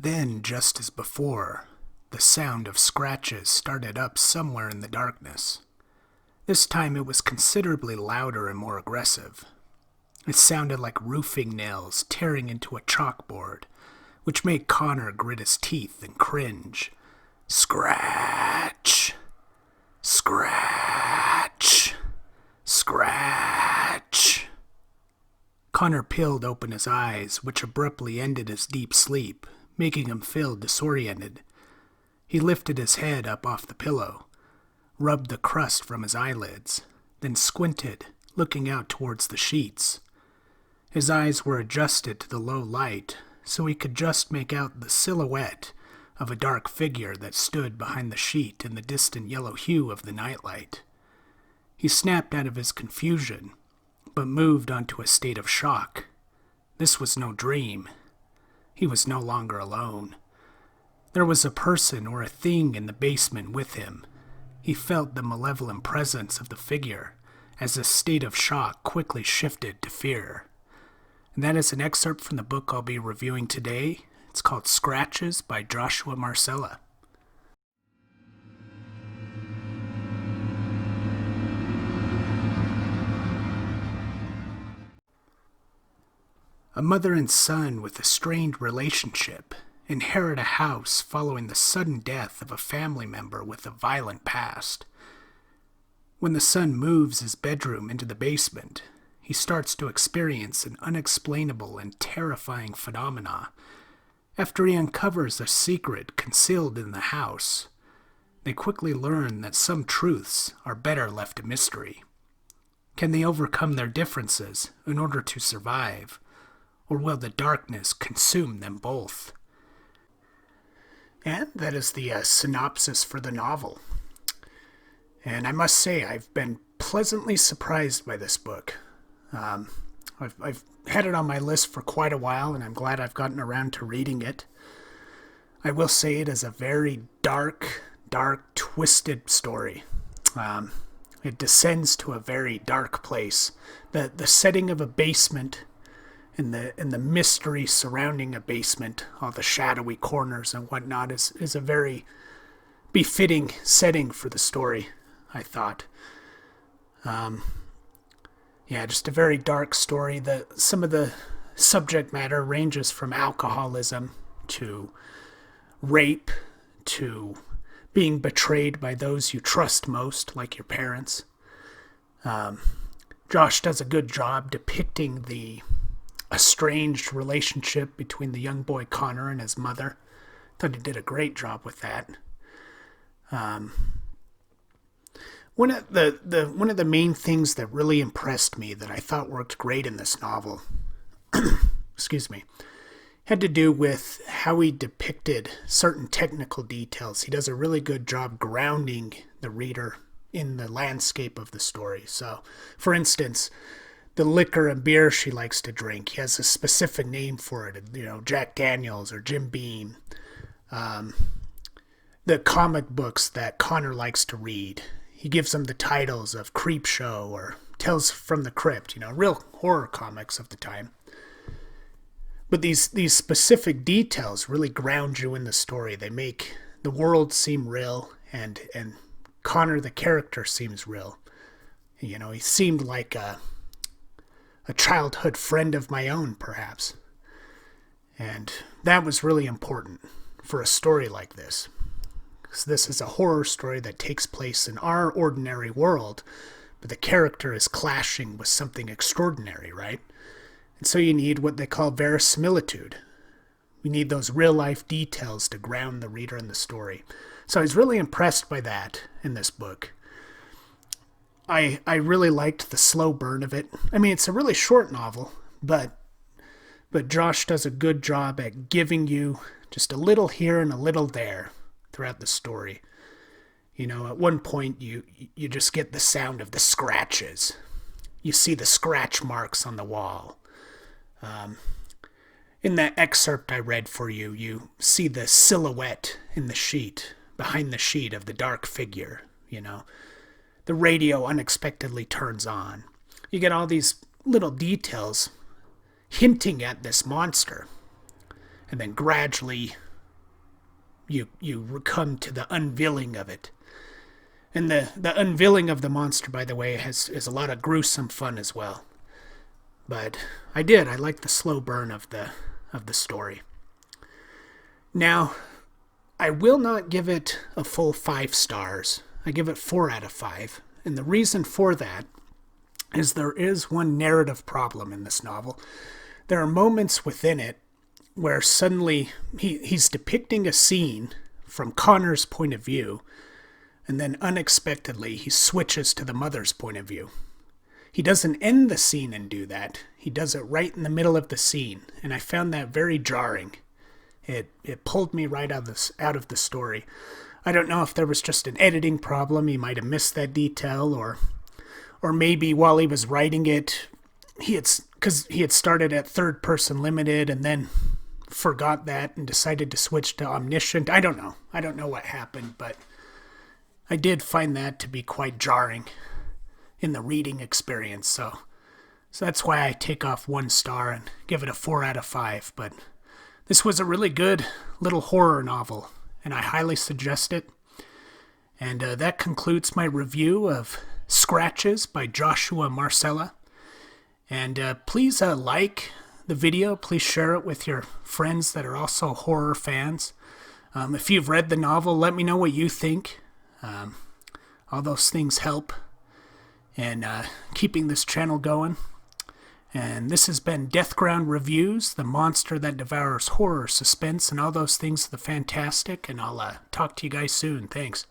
Then, just as before, the sound of scratches started up somewhere in the darkness. This time it was considerably louder and more aggressive. It sounded like roofing nails tearing into a chalkboard, which made Connor grit his teeth and cringe. Scratch! Scratch! Scratch! Connor peeled open his eyes, which abruptly ended his deep sleep, making him feel disoriented. He lifted his head up off the pillow, rubbed the crust from his eyelids, then squinted, looking out towards the sheets. His eyes were adjusted to the low light, so he could just make out the silhouette of a dark figure that stood behind the sheet in the distant yellow hue of the nightlight. He snapped out of his confusion, but moved onto a state of shock. This was no dream. He was no longer alone. There was a person or a thing in the basement with him. He felt the malevolent presence of the figure, as the state of shock quickly shifted to fear. And that is an excerpt from the book I'll be reviewing today. It's called Scratches by Joshua Marsella. A mother and son with a strained relationship inherit a house following the sudden death of a family member with a violent past. When the son moves his bedroom into the basement, he starts to experience an unexplainable and terrifying phenomena. After he uncovers a secret concealed in the house, they quickly learn that some truths are better left a mystery. Can they overcome their differences in order to survive? Or will the darkness consume them both? And that is the synopsis for the novel. And I must say, I've been pleasantly surprised by this book. I've had it on my list for quite a while, and I'm glad I've gotten around to reading it. I will say it is a very dark, twisted story. It descends to a very dark place. The setting of a basement and the mystery surrounding a basement, all the shadowy corners and whatnot, is a very befitting setting for the story, I thought. Just a very dark story. Some of the subject matter ranges from alcoholism to rape to being betrayed by those you trust most, like your parents. Josh does a good job depicting the estranged relationship between the young boy Connor and his mother. Thought he did a great job with that. One of the main things that really impressed me, that I thought worked great in this novel, excuse me, had to do with how he depicted certain technical details. He does a really good job grounding the reader in the landscape of the story. So, for instance, the liquor and beer she likes to drink, he has a specific name for it, Jack Daniels or Jim Beam. The comic books that Connor likes to read, he gives them the titles of Creepshow or Tales from the Crypt, real horror comics of the time. But these specific details really ground you in the story. They make the world seem real, and Connor, the character, seems real. He seemed like a childhood friend of my own, perhaps. And that was really important for a story like this. Because this is a horror story that takes place in our ordinary world, but the character is clashing with something extraordinary, right? And so you need what they call verisimilitude. We need those real-life details to ground the reader in the story. So I was really impressed by that in this book. I really liked the slow burn of it. I mean, it's a really short novel, but Josh does a good job at giving you just a little here and a little there throughout the story. At one point you just get the sound of the scratches. You see the scratch marks on the wall. In that excerpt I read for you, you see the silhouette in the sheet, behind the sheet of the dark figure, The radio unexpectedly turns on. You get all these little details hinting at this monster. And then gradually you come to the unveiling of it. And the unveiling of the monster, by the way, is a lot of gruesome fun as well. But I like the slow burn of the story. Now, I will not give it a full 5 stars. I give it 4 out of 5. And the reason for that is there is one narrative problem in this novel. There are moments within it where suddenly he's depicting a scene from Connor's point of view, and then unexpectedly he switches to the mother's point of view. He doesn't end the scene and do that. He does it right in the middle of the scene, and I found that very jarring. It pulled me right out of the story. I don't know if there was just an editing problem. He might have missed that detail, or maybe while he was writing it, because he had started at third person limited and then forgot that and decided to switch to omniscient. I don't know what happened, but I did find that to be quite jarring in the reading experience. So that's why I take off 1 star and give it a 4 out of 5. But this was a really good little horror novel, and I highly suggest it. And that concludes my review of Scratches by Joshua Marsella. And please like the video. Please share it with your friends that are also horror fans. If you've read the novel, let me know what you think. All those things help in keeping this channel going. And this has been DeathGroundReviews, the monster that devours horror, suspense, and all those things, the fantastic. And I'll talk to you guys soon. Thanks.